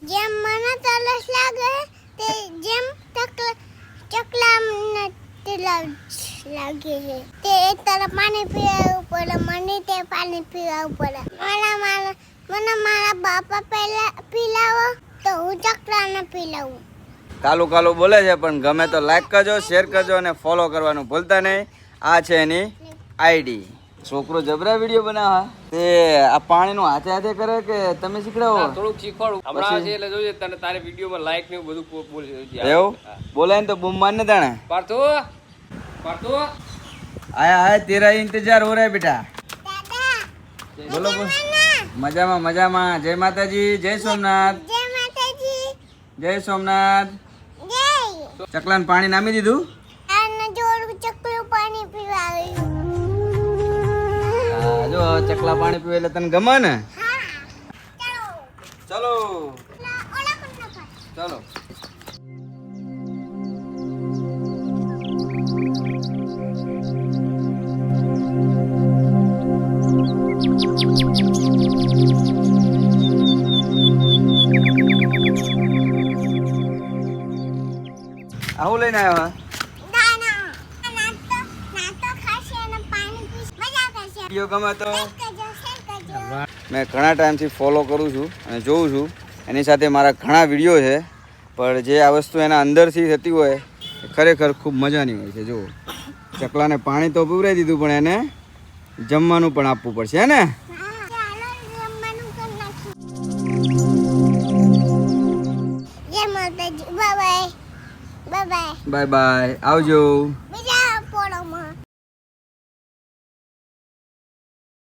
જેમ મને તરસ લાગે તે જેમ ચકલા લાગે છે તે એક તરફ પાણી પીવાનું પડે મને તે પાણી પીવાનું પડે મને મારા બાપા પહેલા પીલાવો તો હું ચકલાને પીલાવું. કાલું કાલું બોલે છે પણ ગમે તો લાઈક કરજો, શેર કરજો અને ફોલો કરવાનું ભૂલતા નહીં. આ છે એની આઈડી. છોકરો જબરા વિડીયો બનાવે તે આ પાણીનું હાથે હાથે કરે કે તમે શીખડાવો? થોડુંક શીખવાડું હમણાં છે એટલે જોઈએ તને તારે વિડીયોમાં લાઈક ને એવું બધું બોલે એવું બોલાય ને તો બૂમ મારને તાણે. પાર્થુ આયા આયા તેરા ઇંતજાર હો રહા બેટા. દાદા બોલો બોલો. મજામાં મજામાં. જય માતાજી, જય સોમનાથ. જય માતાજી. જય સોમનાથ. જય. ચકલાને પાણી નામી દીધું? આને જોડું ચકલું પાણી પીવાયું. હા જો ચકલા પાણી પીવે એટલે તને ગમે ને? હા ચલો ચાલો ઓલા પણ નખાય. ચલો. આવું લઈને આવ્યા? દાના નાતો ખાશે અને પાણી પીશે મજા કરશે. વિડીયો ગમે તો કરજો શેર કરજો. મેં ઘણા ટાઈમથી ફોલો કરું છું અને જોઉં છું. એની સાથે મારા ઘણા વિડીયો છે પણ જે આ વસ્તુ એના અંદરથી થતી હોય એ ખરેખર ખૂબ મજાની હોય છે. જુઓ ચકલાને પાણી તો પીવડાવી દીધું પણ એને જમવાનું પણ આપવું પડશે હે ને? હા ચાલો જમવાનું કરી નાખીએ. જય માતાજી. Bye bye. Bye bye. Bye bye, આવજો.